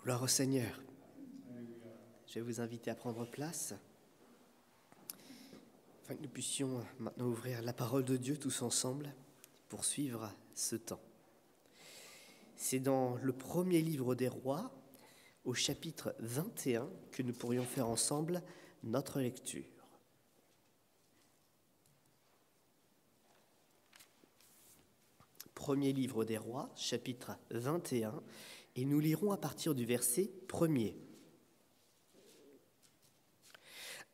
Gloire au Seigneur. Je vais vous inviter à prendre place, afin que nous puissions maintenant ouvrir la parole de Dieu tous ensemble, pour suivre ce temps. C'est dans le premier livre des Rois, au chapitre 21, que nous pourrions faire ensemble notre lecture. Premier livre des Rois, chapitre 21, et nous lirons à partir du verset 1er.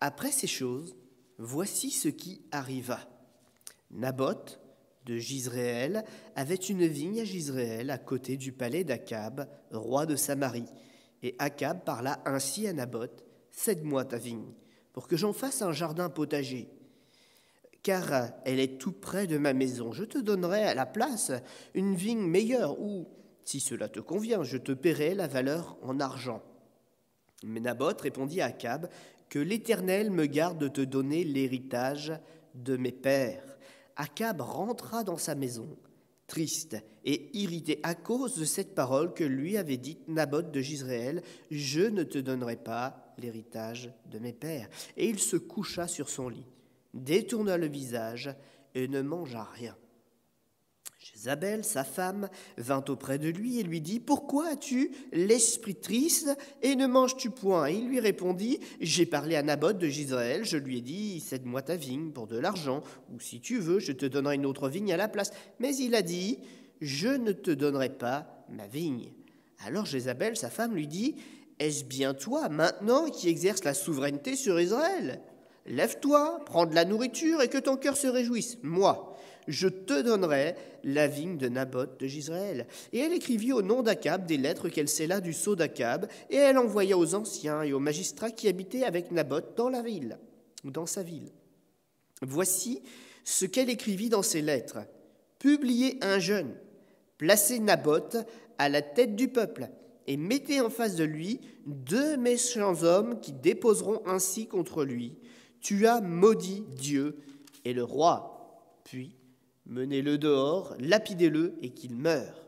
Après ces choses, voici ce qui arriva. Naboth de Jizréel avait une vigne à Jizréel à côté du palais d'Akab, roi de Samarie. Et Akab parla ainsi à Naboth, « Cède-moi ta vigne, pour que j'en fasse un jardin potager. Car elle est tout près de ma maison. Je te donnerai à la place une vigne meilleure, ou, si cela te convient, je te paierai la valeur en argent. » Mais Naboth répondit à Akab, « Que l'Éternel me garde de te donner l'héritage de mes pères. » Akab rentra dans sa maison, triste et irrité à cause de cette parole que lui avait dite Naboth de Jizréel, « Je ne te donnerai pas l'héritage de mes pères. » Et il se coucha sur son lit, détourna le visage et ne mangea rien. Jézabel, sa femme, vint auprès de lui et lui dit « Pourquoi as-tu l'esprit triste et ne manges-tu point ?» Et il lui répondit « J'ai parlé à Naboth de Jizréel, je lui ai dit « Cède-moi ta vigne pour de l'argent, ou si tu veux, je te donnerai une autre vigne à la place. » Mais il a dit « Je ne te donnerai pas ma vigne. » Alors Jézabel, sa femme, lui dit « Est-ce bien toi, maintenant, qui exerces la souveraineté sur Israël ? Lève-toi, prends de la nourriture et que ton cœur se réjouisse. Moi, je te donnerai la vigne de Naboth de Jizréel. » Et elle écrivit au nom d'Akab des lettres qu'elle scella du sceau d'Akab, et elle envoya aux anciens et aux magistrats qui habitaient avec Naboth dans la ville, ou dans sa ville. Voici ce qu'elle écrivit dans ces lettres. « Publiez un jeûne, placez Naboth à la tête du peuple, et mettez en face de lui 2 méchants hommes qui déposeront ainsi contre lui. Tu as maudit Dieu et le roi, puis menez-le dehors, lapidez-le et qu'il meure. »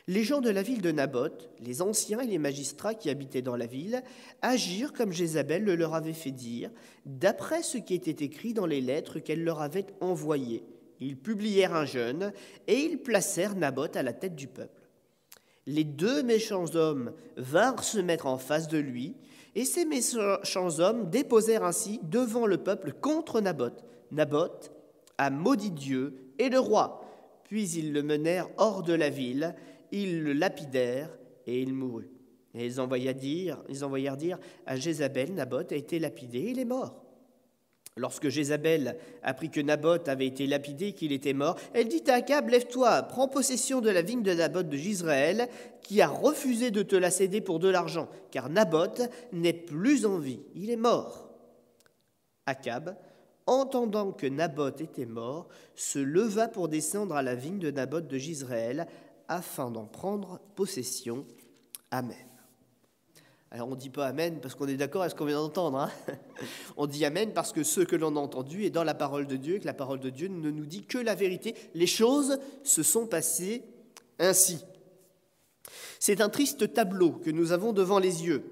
Les gens de la ville de Naboth, les anciens et les magistrats qui habitaient dans la ville, agirent comme Jézabel le leur avait fait dire, d'après ce qui était écrit dans les lettres qu'elle leur avait envoyées. Ils publièrent un jeûne et ils placèrent Naboth à la tête du peuple. Les 2 méchants hommes vinrent se mettre en face de lui, et ces méchants hommes déposèrent ainsi devant le peuple contre Naboth. Naboth a maudit Dieu et le roi. Puis ils le menèrent hors de la ville, ils le lapidèrent et il mourut. Et ils envoyèrent dire à Jézabel, Naboth a été lapidé et il est mort. Lorsque Jézabel apprit que Naboth avait été lapidé et qu'il était mort, elle dit à Akab, « Lève-toi, prends possession de la vigne de Naboth de Jizréel, qui a refusé de te la céder pour de l'argent, car Naboth n'est plus en vie, il est mort. » Akab, entendant que Naboth était mort, se leva pour descendre à la vigne de Naboth de Jizréel, afin d'en prendre possession. Amen. Alors on ne dit pas Amen parce qu'on est d'accord avec ce qu'on vient d'entendre. Hein. On dit Amen parce que ce que l'on a entendu est dans la parole de Dieu et que la parole de Dieu ne nous dit que la vérité. Les choses se sont passées ainsi. C'est un triste tableau que nous avons devant les yeux.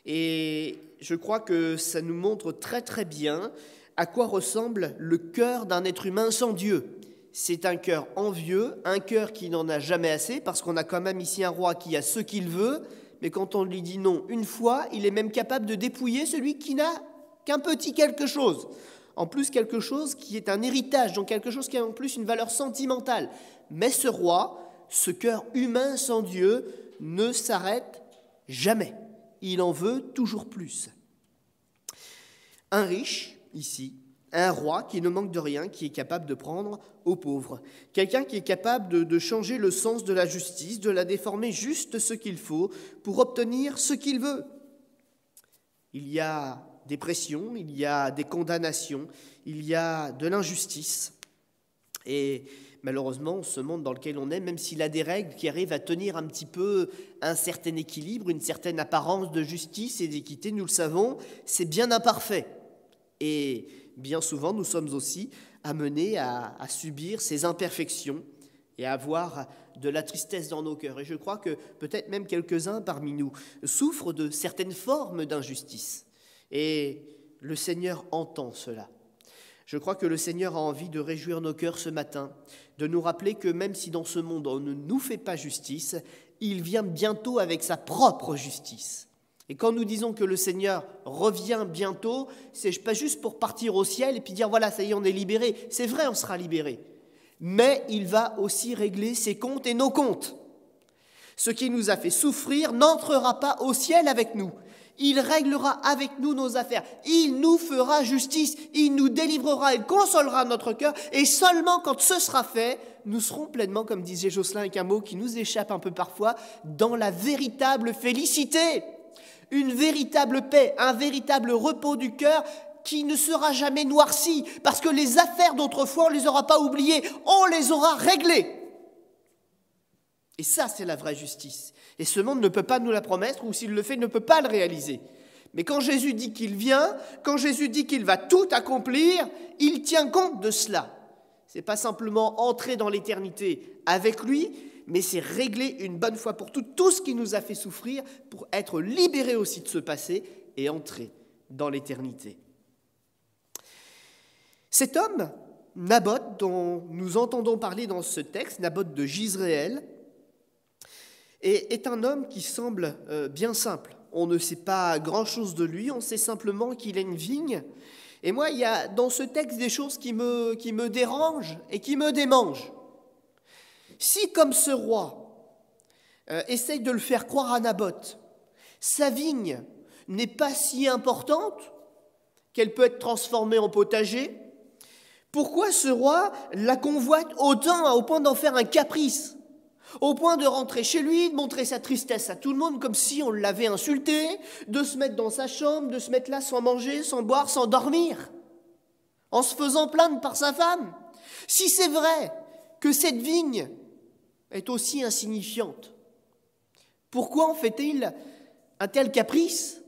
Et je crois que ça nous montre très très bien à quoi ressemble le cœur d'un être humain sans Dieu. C'est un cœur envieux, un cœur qui n'en a jamais assez parce qu'on a quand même ici un roi qui a ce qu'il veut, mais quand on lui dit non une fois, il est même capable de dépouiller celui qui n'a qu'un petit quelque chose. En plus, quelque chose qui est un héritage, donc quelque chose qui a en plus une valeur sentimentale. Mais ce roi, ce cœur humain sans Dieu, ne s'arrête jamais. Il en veut toujours plus. Un riche, ici, un roi qui ne manque de rien, qui est capable de prendre aux pauvres. Quelqu'un qui est capable de changer le sens de la justice, de la déformer juste ce qu'il faut pour obtenir ce qu'il veut. Il y a des pressions, il y a des condamnations, il y a de l'injustice. Et malheureusement, ce monde dans lequel on est, même s'il a des règles qui arrivent à tenir un petit peu un certain équilibre, une certaine apparence de justice et d'équité, nous le savons, c'est bien imparfait. Et bien souvent, nous sommes aussi amenés à subir ces imperfections et à avoir de la tristesse dans nos cœurs. Et je crois que peut-être même quelques-uns parmi nous souffrent de certaines formes d'injustice. Et le Seigneur entend cela. Je crois que le Seigneur a envie de réjouir nos cœurs ce matin, de nous rappeler que même si dans ce monde on ne nous fait pas justice, il vient bientôt avec sa propre justice. Et quand nous disons que le Seigneur revient bientôt, c'est pas juste pour partir au ciel et puis dire voilà, ça y est, on est libéré. C'est vrai, on sera libéré. Mais il va aussi régler ses comptes et nos comptes. Ce qui nous a fait souffrir n'entrera pas au ciel avec nous. Il réglera avec nous nos affaires. Il nous fera justice. Il nous délivrera. Il consolera notre cœur. Et seulement quand ce sera fait, nous serons pleinement, comme disait Jocelyn avec un mot qui nous échappe un peu parfois, dans la véritable félicité. Une véritable paix, un véritable repos du cœur qui ne sera jamais noirci. Parce que les affaires d'autrefois, on ne les aura pas oubliées. On les aura réglées. Et ça, c'est la vraie justice. Et ce monde ne peut pas nous la promettre, ou s'il le fait, ne peut pas le réaliser. Mais quand Jésus dit qu'il vient, quand Jésus dit qu'il va tout accomplir, il tient compte de cela. Ce n'est pas simplement entrer dans l'éternité avec lui, mais c'est régler une bonne fois pour toutes tout ce qui nous a fait souffrir pour être libérés aussi de ce passé et entrer dans l'éternité. Cet homme, Naboth, dont nous entendons parler dans ce texte, Naboth de Jizréel, est un homme qui semble bien simple. On ne sait pas grand-chose de lui, on sait simplement qu'il a une vigne. Et moi, il y a dans ce texte des choses qui me dérangent et qui me démangent. Si, comme ce roi essaye de le faire croire à Naboth, sa vigne n'est pas si importante qu'elle peut être transformée en potager, pourquoi ce roi la convoite autant au point d'en faire un caprice ? Au point de rentrer chez lui, de montrer sa tristesse à tout le monde comme si on l'avait insulté, de se mettre dans sa chambre, de se mettre là sans manger, sans boire, sans dormir, en se faisant plaindre par sa femme. Si c'est vrai que cette vigne est aussi insignifiante, pourquoi en fait-il un tel caprice ?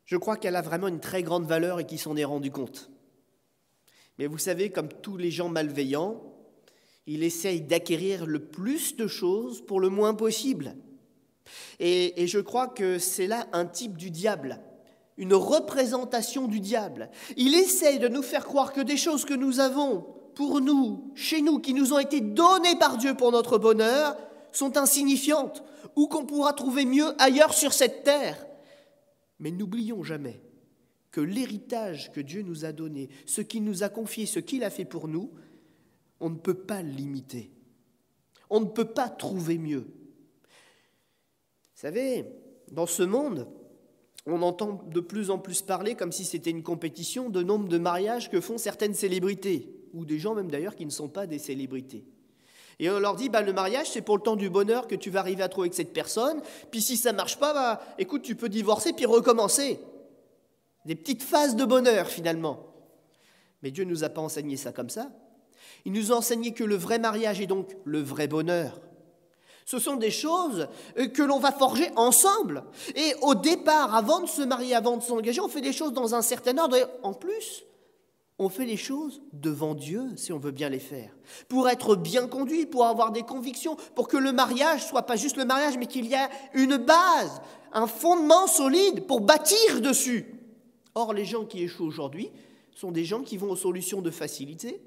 Je crois qu'elle a vraiment une très grande valeur et qu'il s'en est rendu compte. Mais vous savez, comme tous les gens malveillants, il essaye d'acquérir le plus de choses pour le moins possible. Et je crois que c'est là un type du diable, une représentation du diable. Il essaye de nous faire croire que des choses que nous avons pour nous, chez nous, qui nous ont été données par Dieu pour notre bonheur, sont insignifiantes ou qu'on pourra trouver mieux ailleurs sur cette terre. Mais n'oublions jamais que l'héritage que Dieu nous a donné, ce qu'il nous a confié, ce qu'il a fait pour nous, on ne peut pas le limiter. On ne peut pas trouver mieux. Vous savez, dans ce monde, on entend de plus en plus parler, comme si c'était une compétition, de nombre de mariages que font certaines célébrités, ou des gens même d'ailleurs qui ne sont pas des célébrités. Et on leur dit, le mariage, c'est pour le temps du bonheur que tu vas arriver à trouver avec cette personne, puis si ça ne marche pas, écoute, tu peux divorcer puis recommencer. Des petites phases de bonheur, finalement. Mais Dieu ne nous a pas enseigné ça comme ça. Il nous a enseigné que le vrai mariage est donc le vrai bonheur. Ce sont des choses que l'on va forger ensemble. Et au départ, avant de se marier, avant de s'engager, on fait des choses dans un certain ordre. Et en plus, on fait les choses devant Dieu, si on veut bien les faire. Pour être bien conduit, pour avoir des convictions, pour que le mariage soit pas juste le mariage, mais qu'il y ait une base, un fondement solide pour bâtir dessus. Or, les gens qui échouent aujourd'hui sont des gens qui vont aux solutions de facilité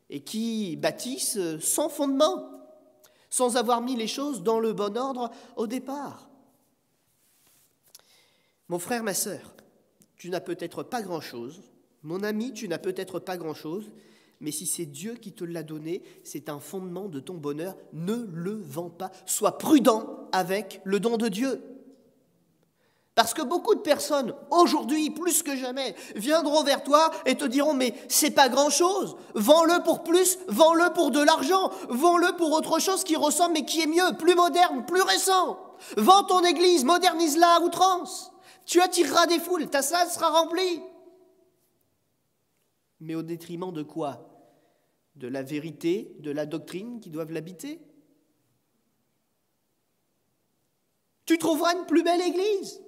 et qui bâtissent sans fondement, sans avoir mis les choses dans le bon ordre au départ. Mon frère, ma sœur, tu n'as peut-être pas grand-chose. Mon ami, tu n'as peut-être pas grand-chose. Mais si c'est Dieu qui te l'a donné, c'est un fondement de ton bonheur. Ne le vends pas. Sois prudent avec le don de Dieu. Parce que beaucoup de personnes, aujourd'hui, plus que jamais, viendront vers toi et te diront « mais c'est pas grand-chose, vends-le pour plus, vends-le pour de l'argent, vends-le pour autre chose qui ressemble mais qui est mieux, plus moderne, plus récent. Vends ton église, modernise-la à outrance, tu attireras des foules, ta salle sera remplie. » Mais au détriment de quoi ? De la vérité, de la doctrine qui doivent l'habiter ? Tu trouveras une plus belle église.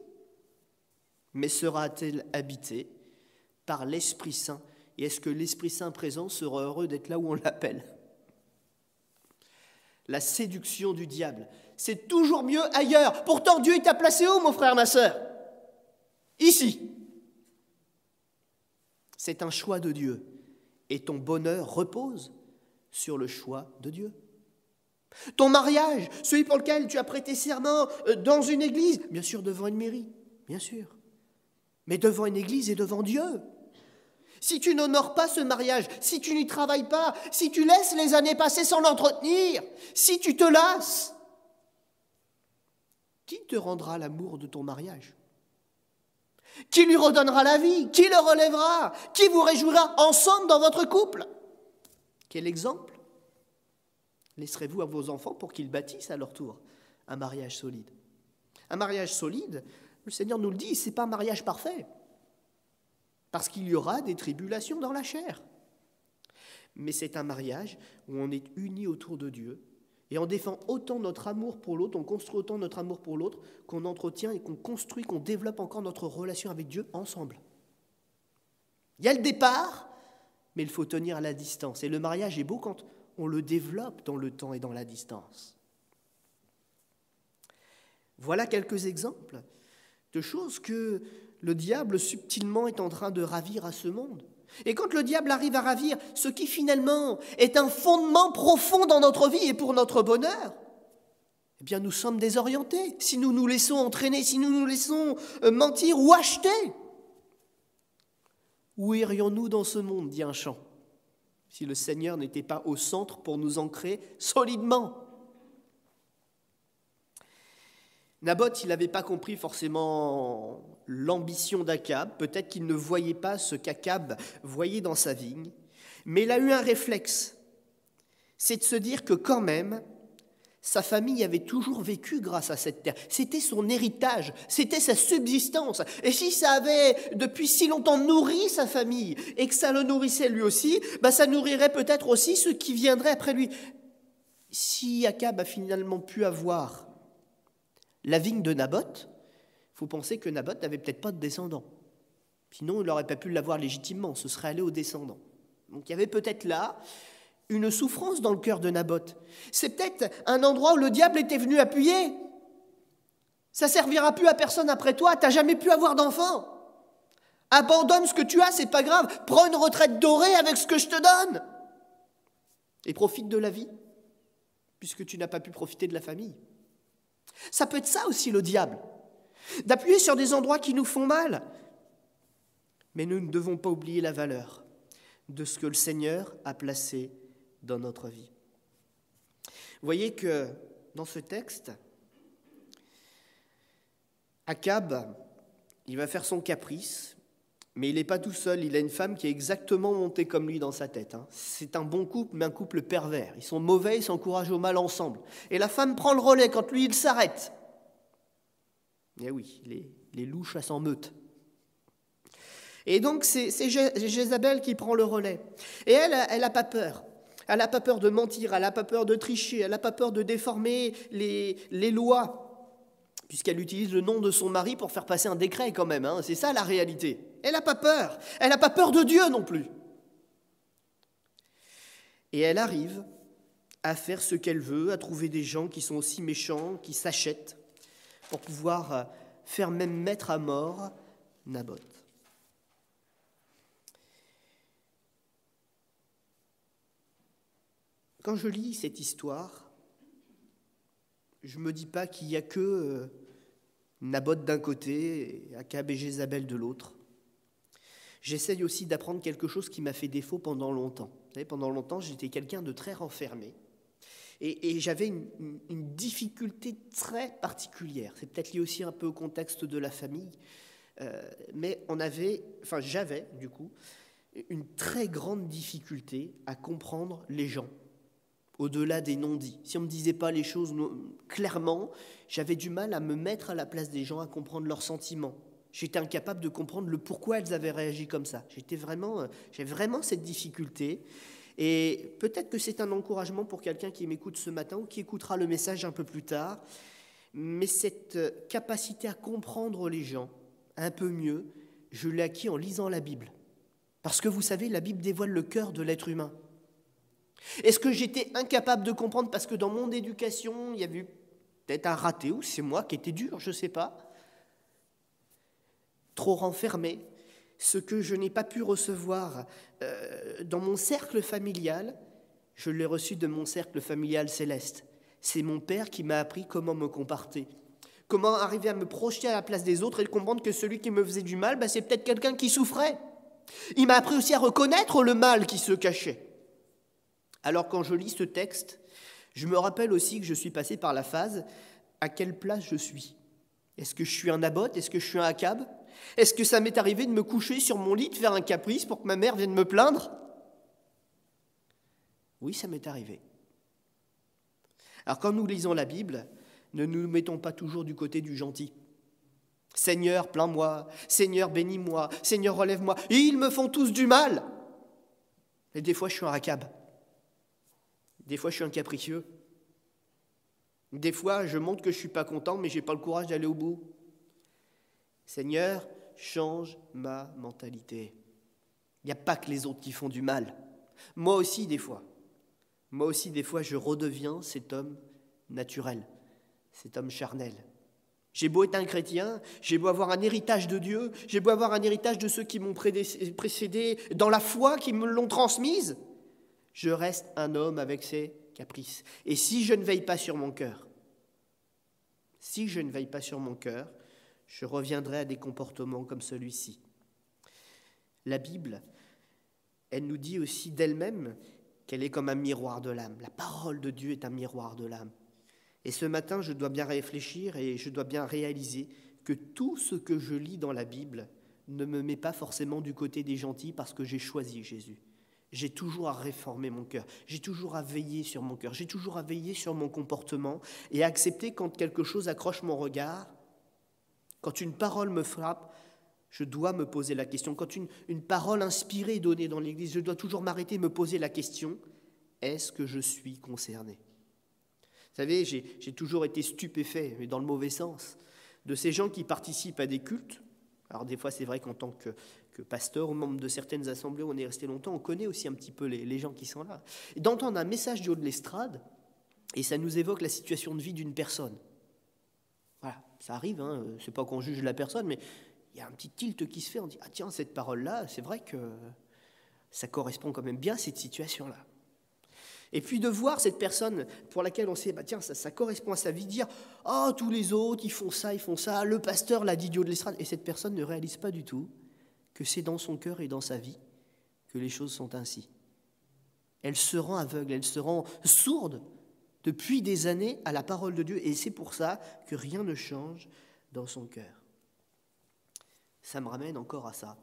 Mais sera-t-elle habitée par l'Esprit Saint Et est-ce que l'Esprit Saint présent sera heureux d'être là où on l'appelle? La séduction du diable, c'est toujours mieux ailleurs. Pourtant, Dieu t'a placé où, mon frère, ma sœur? Ici. C'est un choix de Dieu. Et ton bonheur repose sur le choix de Dieu. Ton mariage, celui pour lequel tu as prêté serment dans une église, bien sûr devant une mairie, bien sûr, mais devant une église et devant Dieu. Si tu n'honores pas ce mariage, si tu n'y travailles pas, si tu laisses les années passer sans l'entretenir, si tu te lasses, qui te rendra l'amour de ton mariage? Qui lui redonnera la vie? Qui le relèvera? Qui vous réjouira ensemble dans votre couple? Quel exemple laisserez-vous à vos enfants pour qu'ils bâtissent à leur tour un mariage solide? Un mariage solide, le Seigneur nous le dit, ce n'est pas un mariage parfait, parce qu'il y aura des tribulations dans la chair. Mais c'est un mariage où on est unis autour de Dieu, et on défend autant notre amour pour l'autre, on construit autant notre amour pour l'autre, qu'on entretient et qu'on construit, qu'on développe encore notre relation avec Dieu ensemble. Il y a le départ, mais il faut tenir à la distance. Et le mariage est beau quand on le développe dans le temps et dans la distance. Voilà quelques exemples de choses que le diable subtilement est en train de ravir à ce monde. Et quand le diable arrive à ravir ce qui finalement est un fondement profond dans notre vie et pour notre bonheur, eh bien nous sommes désorientés si nous nous laissons entraîner, si nous nous laissons mentir ou acheter. Où irions-nous dans ce monde, dit un chant, si le Seigneur n'était pas au centre pour nous ancrer solidement? Naboth, il n'avait pas compris forcément l'ambition d'Akab, peut-être qu'il ne voyait pas ce qu'Akab voyait dans sa vigne, mais il a eu un réflexe, c'est de se dire que quand même, sa famille avait toujours vécu grâce à cette terre, c'était son héritage, c'était sa subsistance, et si ça avait depuis si longtemps nourri sa famille, et que ça le nourrissait lui aussi, ça nourrirait peut-être aussi ceux qui viendraient après lui. Si Akab a finalement pu avoir la vigne de Naboth, il faut penser que Naboth n'avait peut-être pas de descendants. Sinon, il n'aurait pas pu l'avoir légitimement, ce serait allé aux descendants. Donc il y avait peut-être là une souffrance dans le cœur de Naboth. C'est peut-être un endroit où le diable était venu appuyer. Ça ne servira plus à personne après toi, tu n'as jamais pu avoir d'enfant. Abandonne ce que tu as, c'est pas grave. Prends une retraite dorée avec ce que je te donne. Et profite de la vie, puisque tu n'as pas pu profiter de la famille. Ça peut être ça aussi le diable, d'appuyer sur des endroits qui nous font mal. Mais nous ne devons pas oublier la valeur de ce que le Seigneur a placé dans notre vie. Vous voyez que dans ce texte, Akab, il va faire son caprice, mais il n'est pas tout seul, il a une femme qui est exactement montée comme lui dans sa tête. C'est un bon couple, mais un couple pervers. Ils sont mauvais, ils s'encouragent au mal ensemble. Et la femme prend le relais quand lui, il s'arrête. Eh oui, les loups chassent en meute. Et donc, c'est Jézabel qui prend le relais. Et elle n'a pas peur. Elle n'a pas peur de mentir, elle n'a pas peur de tricher, elle n'a pas peur de déformer les lois, puisqu'elle utilise le nom de son mari pour faire passer un décret quand même. C'est ça la réalité. Elle n'a pas peur. Elle n'a pas peur de Dieu non plus. Et elle arrive à faire ce qu'elle veut, à trouver des gens qui sont aussi méchants, qui s'achètent, pour pouvoir faire même mettre à mort Naboth. Quand je lis cette histoire, je ne me dis pas qu'il n'y a que Naboth d'un côté et Akab et Jézabel de l'autre. J'essaye aussi d'apprendre quelque chose qui m'a fait défaut pendant longtemps. Vous savez, pendant longtemps, j'étais quelqu'un de très renfermé. Et j'avais une difficulté très particulière. C'est peut-être lié aussi un peu au contexte de la famille. Mais j'avais, du coup, une très grande difficulté à comprendre les gens, au-delà des non-dits. Si on ne me disait pas les choses clairement, j'avais du mal à me mettre à la place des gens, à comprendre leurs sentiments. J'étais incapable de comprendre le pourquoi elles avaient réagi comme ça. J'avais vraiment cette difficulté. Et peut-être que c'est un encouragement pour quelqu'un qui m'écoute ce matin ou qui écoutera le message un peu plus tard. Mais cette capacité à comprendre les gens un peu mieux, je l'ai acquis en lisant la Bible. Parce que vous savez, la Bible dévoile le cœur de l'être humain. Est-ce que j'étais incapable de comprendre parce que dans mon éducation, il y avait eu peut-être un raté ou c'est moi qui étais dur, je ne sais pas. Trop renfermé, ce que je n'ai pas pu recevoir dans mon cercle familial, je l'ai reçu de mon cercle familial céleste. C'est mon père qui m'a appris comment me comporter, comment arriver à me projeter à la place des autres et de comprendre que celui qui me faisait du mal, c'est peut-être quelqu'un qui souffrait. Il m'a appris aussi à reconnaître le mal qui se cachait. Alors quand je lis ce texte, je me rappelle aussi que je suis passé par la phase à quelle place je suis. Est-ce que je suis un Naboth? Est-ce que je suis un Akab? Est-ce que ça m'est arrivé de me coucher sur mon lit, de faire un caprice pour que ma mère vienne me plaindre? Oui, ça m'est arrivé. Alors quand nous lisons la Bible, ne nous mettons pas toujours du côté du gentil. Seigneur, plains-moi, Seigneur, bénis-moi, Seigneur, relève-moi. Et ils me font tous du mal. Et des fois, je suis un Akab. Des fois, je suis un capricieux. Des fois, je montre que je ne suis pas content, mais je n'ai pas le courage d'aller au bout. Seigneur, change ma mentalité. Il n'y a pas que les autres qui font du mal. Moi aussi, des fois, je redeviens cet homme naturel, cet homme charnel. J'ai beau être un chrétien, j'ai beau avoir un héritage de Dieu, j'ai beau avoir un héritage de ceux qui m'ont précédé dans la foi, qui me l'ont transmise, je reste un homme avec ses caprices. Et si je ne veille pas sur mon cœur, je reviendrai à des comportements comme celui-ci. La Bible, elle nous dit aussi d'elle-même qu'elle est comme un miroir de l'âme. La parole de Dieu est un miroir de l'âme. Et ce matin, je dois bien réfléchir et je dois bien réaliser que tout ce que je lis dans la Bible ne me met pas forcément du côté des gentils parce que j'ai choisi Jésus. J'ai toujours à réformer mon cœur, j'ai toujours à veiller sur mon cœur, j'ai toujours à veiller sur mon comportement et à accepter quand quelque chose accroche mon regard, quand une parole me frappe, je dois me poser la question. Quand une parole inspirée est donnée dans l'Église, je dois toujours m'arrêter et me poser la question, est-ce que je suis concerné ? Vous savez, j'ai toujours été stupéfait, mais dans le mauvais sens, de ces gens qui participent à des cultes. Alors des fois, c'est vrai qu'en tant que pasteur ou membre de certaines assemblées où on est resté longtemps, on connaît aussi un petit peu les gens qui sont là. Et d'entendre un message du haut de l'estrade, et ça nous évoque la situation de vie d'une personne. Voilà, ça arrive, c'est pas qu'on juge la personne, mais il y a un petit tilt qui se fait, on dit « Ah tiens, cette parole-là, c'est vrai que ça correspond quand même bien à cette situation-là. » Et puis de voir cette personne pour laquelle on sait, tiens, ça correspond à sa vie, dire « Oh, tous les autres, ils font ça, le pasteur l'a dit du haut de l'estrade. » Et cette personne ne réalise pas du tout que c'est dans son cœur et dans sa vie que les choses sont ainsi. Elle se rend aveugle, elle se rend sourde depuis des années à la parole de Dieu, et c'est pour ça que rien ne change dans son cœur. Ça me ramène encore à ça.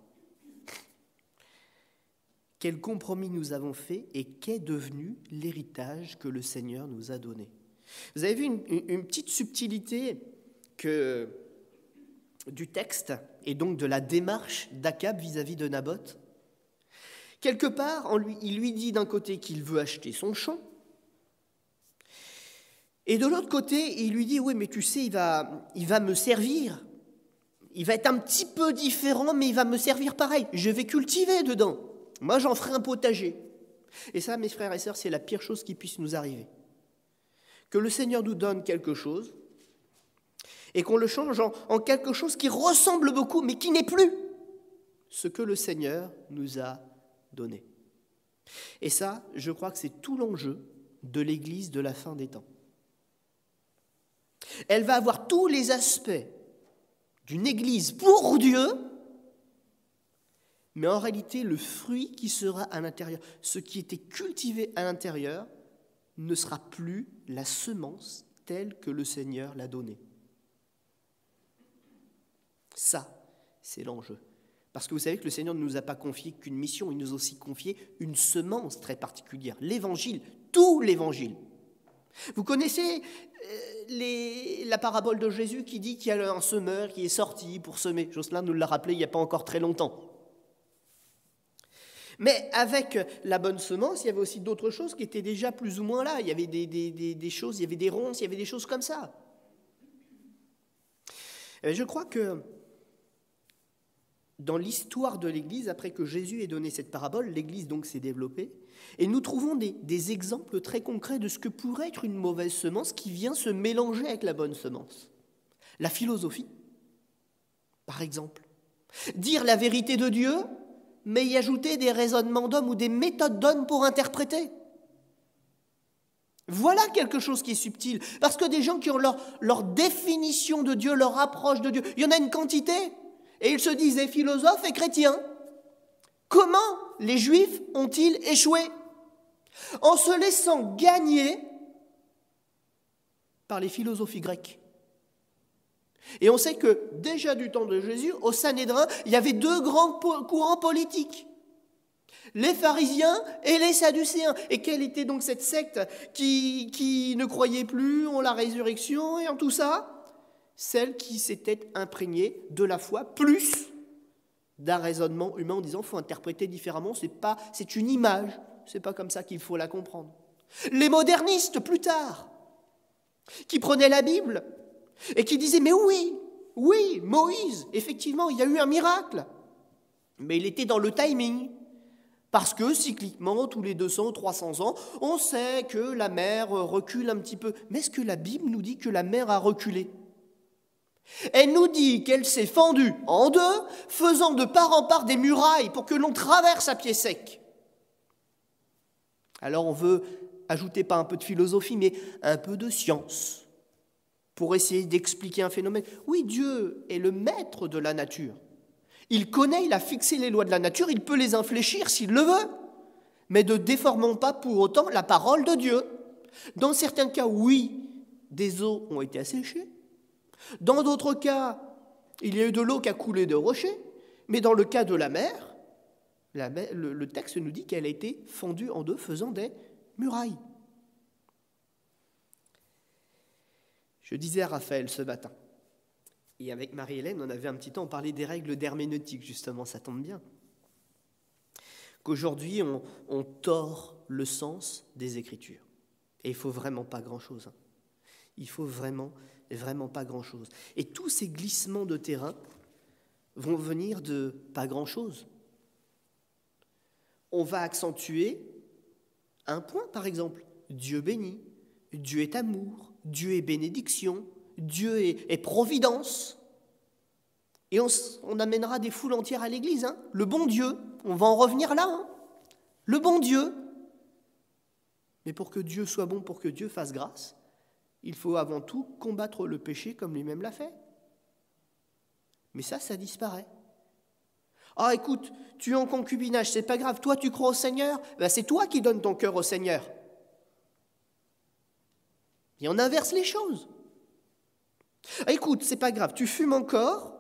Quel compromis nous avons fait et qu'est devenu l'héritage que le Seigneur nous a donné? Vous avez vu une petite subtilité du texte et donc de la démarche d'Akab vis-à-vis de Naboth. Quelque part, il lui dit d'un côté qu'il veut acheter son champ, et de l'autre côté, il lui dit « Oui, mais tu sais, il va me servir. Il va être un petit peu différent, mais il va me servir pareil. Je vais cultiver dedans. Moi, j'en ferai un potager. » Et ça, mes frères et sœurs, c'est la pire chose qui puisse nous arriver. Que le Seigneur nous donne quelque chose et qu'on le change en quelque chose qui ressemble beaucoup, mais qui n'est plus ce que le Seigneur nous a donné. Et ça, je crois que c'est tout l'enjeu de l'Église de la fin des temps. Elle va avoir tous les aspects d'une Église pour Dieu, mais en réalité, le fruit qui sera à l'intérieur, ce qui était cultivé à l'intérieur, ne sera plus la semence telle que le Seigneur l'a donnée. Ça, c'est l'enjeu. Parce que vous savez que le Seigneur ne nous a pas confié qu'une mission, il nous a aussi confié une semence très particulière, l'Évangile, tout l'Évangile. Vous connaissez la parabole de Jésus qui dit qu'il y a un semeur qui est sorti pour semer. Jocelyn nous l'a rappelé il n'y a pas encore très longtemps. Mais avec la bonne semence, il y avait aussi d'autres choses qui étaient déjà plus ou moins là. Il y avait des choses, il y avait des ronces, il y avait des choses comme ça. Et je crois que dans l'histoire de l'Église, après que Jésus ait donné cette parabole, l'Église donc s'est développée, et nous trouvons des exemples très concrets de ce que pourrait être une mauvaise semence qui vient se mélanger avec la bonne semence. La philosophie, par exemple. Dire la vérité de Dieu, mais y ajouter des raisonnements d'hommes ou des méthodes d'hommes pour interpréter. Voilà quelque chose qui est subtil, parce que des gens qui ont leur définition de Dieu, leur approche de Dieu, il y en a une quantité, et ils se disaient philosophes et chrétiens. Comment les Juifs ont-ils échoué? En se laissant gagner par les philosophies grecques. Et on sait que déjà du temps de Jésus, au Sanhédrin, il y avait deux grands courants politiques. Les pharisiens et les sadducéens. Et quelle était donc cette secte qui ne croyait plus en la résurrection et en tout ça? Celle qui s'était imprégnée de la foi, plus d'un raisonnement humain en disant qu'il faut interpréter différemment, c'est une image, c'est pas comme ça qu'il faut la comprendre. Les modernistes, plus tard, qui prenaient la Bible et qui disaient, mais oui, Moïse, effectivement, il y a eu un miracle, mais il était dans le timing. Parce que cycliquement, tous les 200 ou 300 ans, on sait que la mer recule un petit peu. Mais est-ce que la Bible nous dit que la mer a reculé? Elle nous dit qu'elle s'est fendue en deux, faisant de part en part des murailles pour que l'on traverse à pied sec. Alors on veut ajouter pas un peu de philosophie, mais un peu de science pour essayer d'expliquer un phénomène. Oui, Dieu est le maître de la nature. Il connaît, il a fixé les lois de la nature, il peut les infléchir s'il le veut, mais ne déformons pas pour autant la parole de Dieu. Dans certains cas, oui, des eaux ont été asséchées. Dans d'autres cas, il y a eu de l'eau qui a coulé de rochers, mais dans le cas de la mer, le texte nous dit qu'elle a été fendue en deux, faisant des murailles. Je disais à Raphaël ce matin, et avec Marie-Hélène, on avait un petit temps, on parlait des règles d'herméneutique, justement, ça tombe bien. Qu'aujourd'hui, on tord le sens des Écritures. Et il ne faut vraiment pas grand-chose. Il faut vraiment pas grand-chose. Et tous ces glissements de terrain vont venir de pas grand-chose. On va accentuer un point, par exemple. Dieu bénit, Dieu est amour, Dieu est bénédiction, Dieu est providence. Et on amènera des foules entières à l'église. Le bon Dieu, on va en revenir là. Le bon Dieu. Mais pour que Dieu soit bon, pour que Dieu fasse grâce, il faut avant tout combattre le péché comme lui-même l'a fait. Mais ça disparaît. Ah, écoute, tu es en concubinage, c'est pas grave. Toi, tu crois au Seigneur, c'est toi qui donnes ton cœur au Seigneur. Et on inverse les choses. Ah, écoute, c'est pas grave, tu fumes encore,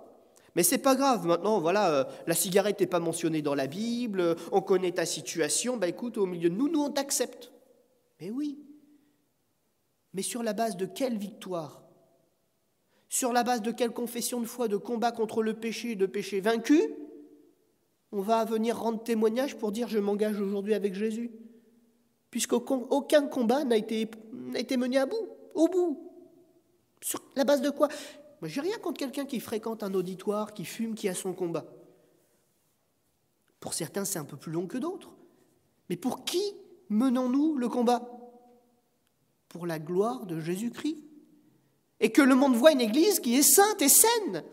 mais c'est pas grave. Maintenant, voilà, la cigarette n'est pas mentionnée dans la Bible, on connaît ta situation, écoute, au milieu de nous, on t'accepte. Mais oui. Mais sur la base de quelle victoire? Sur la base de quelle confession de foi, de combat contre le péché et de péché vaincu? On va venir rendre témoignage pour dire je m'engage aujourd'hui avec Jésus. Puisqu'aucun combat n'a été mené au bout. Sur la base de quoi? Moi, j'ai rien contre quelqu'un qui fréquente un auditoire, qui fume, qui a son combat. Pour certains, c'est un peu plus long que d'autres. Mais pour qui menons-nous le combat? Pour la gloire de Jésus-Christ. Et que le monde voit une église qui est sainte et saine.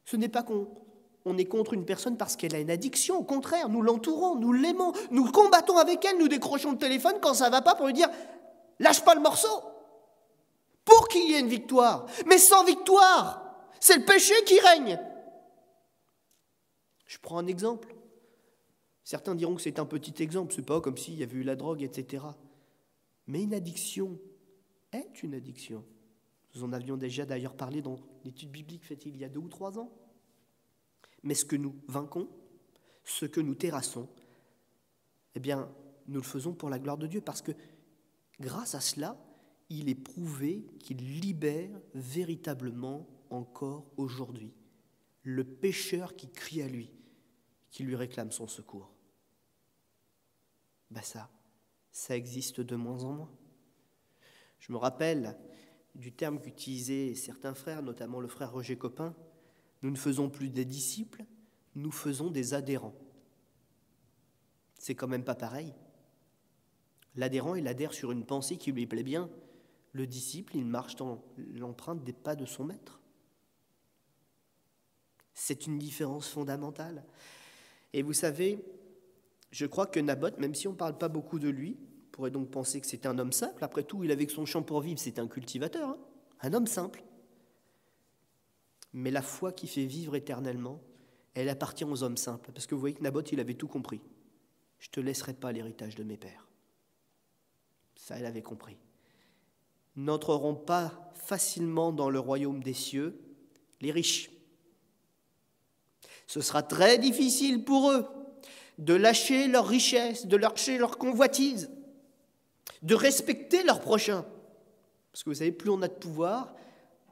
Ce n'est pas qu'on est contre une personne parce qu'elle a une addiction. Au contraire, nous l'entourons, nous l'aimons, nous combattons avec elle, nous décrochons le téléphone quand ça ne va pas pour lui dire « lâche pas le morceau !» Pour qu'il y ait une victoire. Mais sans victoire, c'est le péché qui règne. Je prends un exemple. Certains diront que c'est un petit exemple, c'est pas comme s'il y avait eu la drogue, etc. Mais une addiction est une addiction. Nous en avions déjà d'ailleurs parlé dans l'étude biblique faite il y a 2 ou 3 ans. Mais ce que nous vainquons, ce que nous terrassons, eh bien, nous le faisons pour la gloire de Dieu, parce que grâce à cela, il est prouvé qu'il libère véritablement encore aujourd'hui le pécheur qui crie à lui, qui lui réclame son secours. Ça existe de moins en moins. Je me rappelle du terme qu'utilisaient certains frères, notamment le frère Roger Copin, nous ne faisons plus des disciples, nous faisons des adhérents. C'est quand même pas pareil. L'adhérent, il adhère sur une pensée qui lui plaît bien. Le disciple, il marche dans l'empreinte des pas de son maître. C'est une différence fondamentale. Et vous savez, je crois que Naboth, même si on ne parle pas beaucoup de lui, pourrait donc penser que c'était un homme simple. Après tout, il avait que son champ pour vivre, c'était un cultivateur, un homme simple. Mais la foi qui fait vivre éternellement, elle appartient aux hommes simples. Parce que vous voyez que Naboth, il avait tout compris. Je ne te laisserai pas l'héritage de mes pères. Ça, elle avait compris. N'entreront pas facilement dans le royaume des cieux les riches. Ce sera très difficile pour eux de lâcher leur richesse, de lâcher leur convoitise, de respecter leur prochain. Parce que vous savez, plus on a de pouvoir,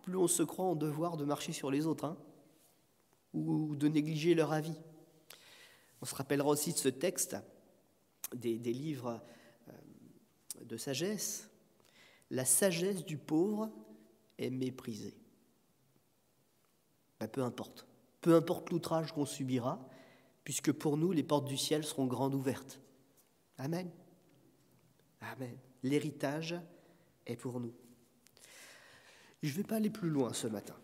plus on se croit en devoir de marcher sur les autres, ou de négliger leur avis. On se rappellera aussi de ce texte, des livres de sagesse. La sagesse du pauvre est méprisée. Peu importe. Peu importe l'outrage qu'on subira, puisque pour nous, les portes du ciel seront grandes ouvertes. Amen. Amen. L'héritage est pour nous. Je ne vais pas aller plus loin ce matin.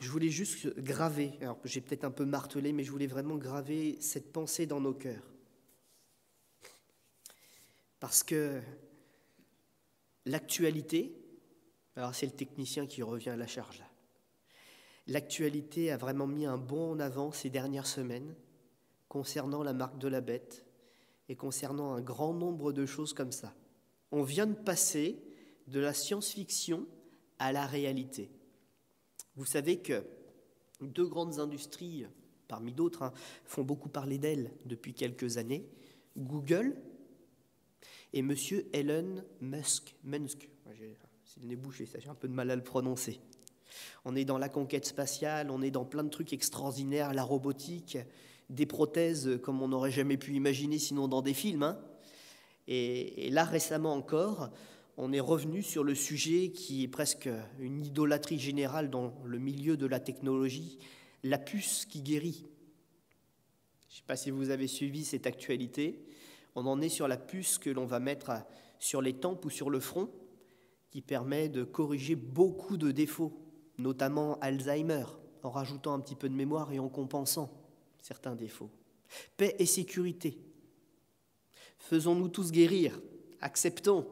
Je voulais juste graver, alors j'ai peut-être un peu martelé, mais je voulais vraiment graver cette pensée dans nos cœurs. Parce que l'actualité, alors c'est le technicien qui revient à la charge là, l'actualité a vraiment mis un bond en avant ces dernières semaines concernant la marque de la bête et concernant un grand nombre de choses comme ça. On vient de passer de la science-fiction à la réalité. Vous savez que deux grandes industries, parmi d'autres, font beaucoup parler d'elles depuis quelques années, Google et monsieur Elon Musk. C'est le nez bouché, ça, j'ai un peu de mal à le prononcer. On est dans la conquête spatiale, on est dans plein de trucs extraordinaires, la robotique, des prothèses comme on n'aurait jamais pu imaginer sinon dans des films. Et là, récemment encore, on est revenu sur le sujet qui est presque une idolâtrie générale dans le milieu de la technologie, la puce qui guérit. Je ne sais pas si vous avez suivi cette actualité. On en est sur la puce que l'on va mettre sur les tempes ou sur le front, qui permet de corriger beaucoup de défauts, notamment Alzheimer, en rajoutant un petit peu de mémoire et en compensant certains défauts. Paix et sécurité. Faisons-nous tous guérir, acceptons.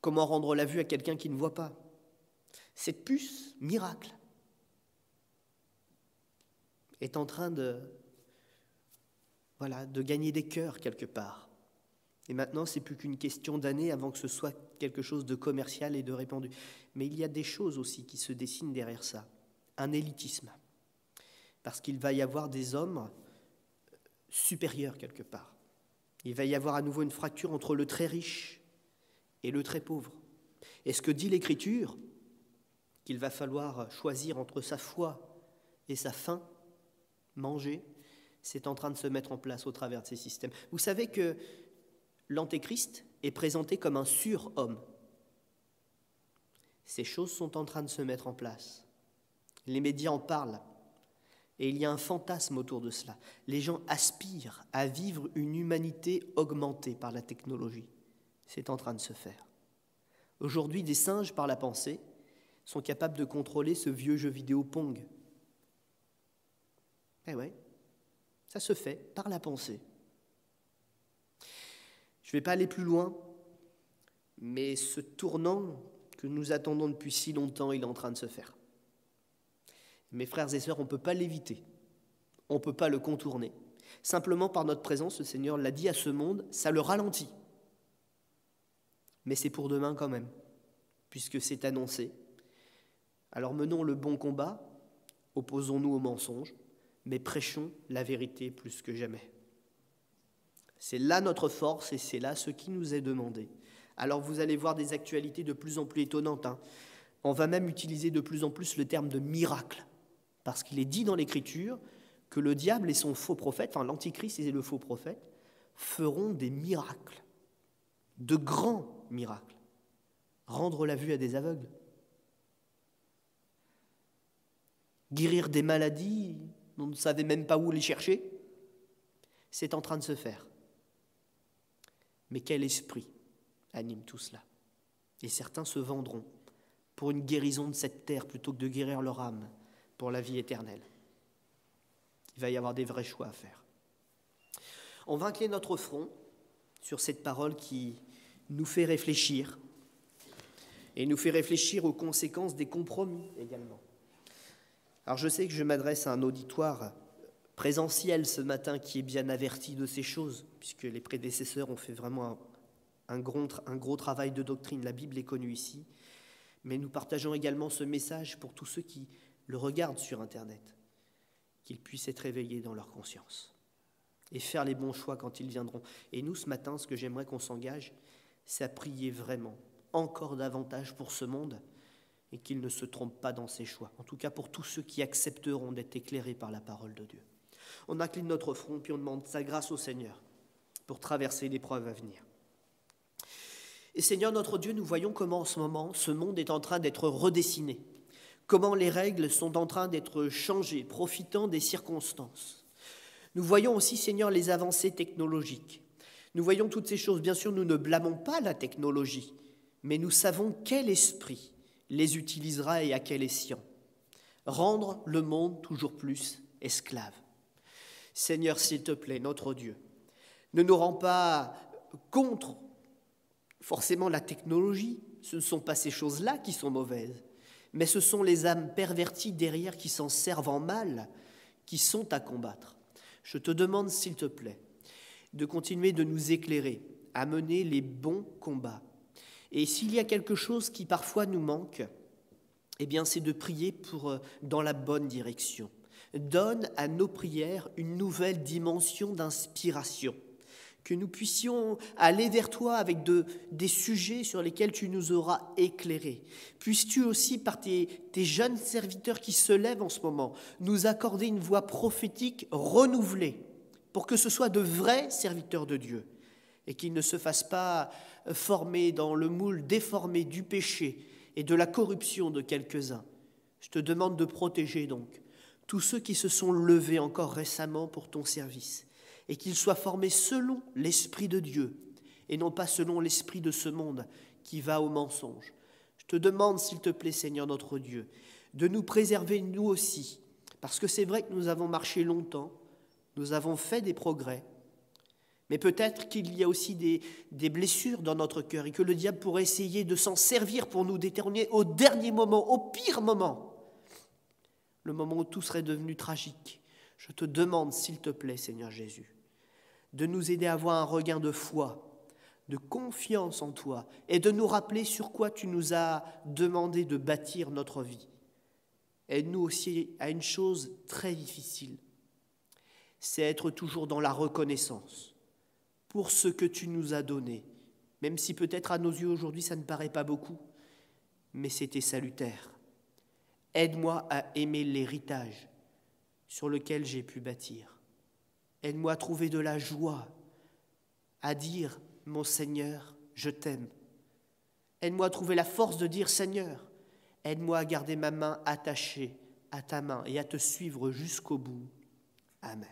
Comment rendre la vue à quelqu'un qui ne voit pas? Cette puce, miracle, est en train de gagner des cœurs quelque part. Et maintenant, ce n'est plus qu'une question d'années avant que ce soit quelque chose de commercial et de répandu. Mais il y a des choses aussi qui se dessinent derrière ça. Un élitisme. Parce qu'il va y avoir des hommes supérieurs quelque part. Il va y avoir à nouveau une fracture entre le très riche et le très pauvre. Et ce que dit l'Écriture, qu'il va falloir choisir entre sa foi et sa faim, manger, c'est en train de se mettre en place au travers de ces systèmes. Vous savez que l'Antéchrist est présenté comme un surhomme. Ces choses sont en train de se mettre en place. Les médias en parlent. Et il y a un fantasme autour de cela. Les gens aspirent à vivre une humanité augmentée par la technologie. C'est en train de se faire. Aujourd'hui, des singes, par la pensée, sont capables de contrôler ce vieux jeu vidéo Pong. Eh ouais, ça se fait par la pensée. Je ne vais pas aller plus loin, mais ce tournant que nous attendons depuis si longtemps, il est en train de se faire. Mes frères et sœurs, on ne peut pas l'éviter, on ne peut pas le contourner. Simplement par notre présence, le Seigneur l'a dit à ce monde, ça le ralentit. Mais c'est pour demain quand même, puisque c'est annoncé. Alors menons le bon combat, opposons-nous aux mensonges, mais prêchons la vérité plus que jamais. C'est là notre force et c'est là ce qui nous est demandé. Alors vous allez voir des actualités de plus en plus étonnantes. On va même utiliser de plus en plus le terme de miracle, parce qu'il est dit dans l'Écriture que le diable et son faux prophète, enfin l'Antichrist et le faux prophète, feront des miracles, de grands miracles, rendre la vue à des aveugles. guérir des maladies dont on ne savait même pas où les chercher. C'est en train de se faire. Mais quel esprit anime tout cela? Et certains se vendront pour une guérison de cette terre plutôt que de guérir leur âme pour la vie éternelle. Il va y avoir des vrais choix à faire. On va incliner notre front sur cette parole qui nous fait réfléchir et nous fait réfléchir aux conséquences des compromis également. Alors je sais que je m'adresse à un auditoire présentiel ce matin qui est bien averti de ces choses, puisque les prédécesseurs ont fait vraiment un gros travail de doctrine. La Bible est connue ici, mais nous partageons également ce message pour tous ceux qui le regardent sur Internet, qu'ils puissent être réveillés dans leur conscience et faire les bons choix quand ils viendront. Et nous, ce matin, ce que j'aimerais qu'on s'engage, c'est à prier vraiment, encore davantage pour ce monde, et qu'il ne se trompe pas dans ses choix. En tout cas, pour tous ceux qui accepteront d'être éclairés par la parole de Dieu. On incline notre front, puis on demande sa grâce au Seigneur pour traverser l'épreuve à venir. Et Seigneur, notre Dieu, nous voyons comment en ce moment, ce monde est en train d'être redessiné, comment les règles sont en train d'être changées, profitant des circonstances. Nous voyons aussi, Seigneur, les avancées technologiques. Nous voyons toutes ces choses. Bien sûr, nous ne blâmons pas la technologie, mais nous savons quel esprit les utilisera et à quel escient. Rendre le monde toujours plus esclave. Seigneur, s'il te plaît, notre Dieu, ne nous rends pas contre forcément la technologie. Ce ne sont pas ces choses-là qui sont mauvaises, mais ce sont les âmes perverties derrière qui s'en servent en mal, qui sont à combattre. Je te demande, s'il te plaît, de continuer de nous éclairer, à mener les bons combats. Et s'il y a quelque chose qui parfois nous manque, eh bien c'est de prier dans la bonne direction. Donne à nos prières une nouvelle dimension d'inspiration, que nous puissions aller vers toi avec des sujets sur lesquels tu nous auras éclairés. Puisses-tu aussi, par tes jeunes serviteurs qui se lèvent en ce moment, nous accorder une voix prophétique renouvelée, pour que ce soit de vrais serviteurs de Dieu, et qu'ils ne se fassent pas former dans le moule déformé du péché et de la corruption de quelques-uns. Je te demande de protéger donc tous ceux qui se sont levés encore récemment pour ton service, et qu'ils soient formés selon l'Esprit de Dieu, et non pas selon l'esprit de ce monde qui va au mensonge. Je te demande, s'il te plaît, Seigneur notre Dieu, de nous préserver nous aussi, parce que c'est vrai que nous avons marché longtemps, nous avons fait des progrès, mais peut-être qu'il y a aussi des blessures dans notre cœur et que le diable pourrait essayer de s'en servir pour nous détourner au dernier moment, au pire moment, le moment où tout serait devenu tragique. Je te demande, s'il te plaît, Seigneur Jésus, de nous aider à avoir un regain de foi, de confiance en toi et de nous rappeler sur quoi tu nous as demandé de bâtir notre vie. Aide-nous aussi à une chose très difficile, c'est être toujours dans la reconnaissance pour ce que tu nous as donné, même si peut-être à nos yeux aujourd'hui ça ne paraît pas beaucoup, mais c'était salutaire. Aide-moi à aimer l'héritage sur lequel j'ai pu bâtir. Aide-moi à trouver de la joie, à dire « Mon Seigneur, je t'aime ». Aide-moi à trouver la force de dire « Seigneur, aide-moi à garder ma main attachée à ta main et à te suivre jusqu'au bout. » Amen.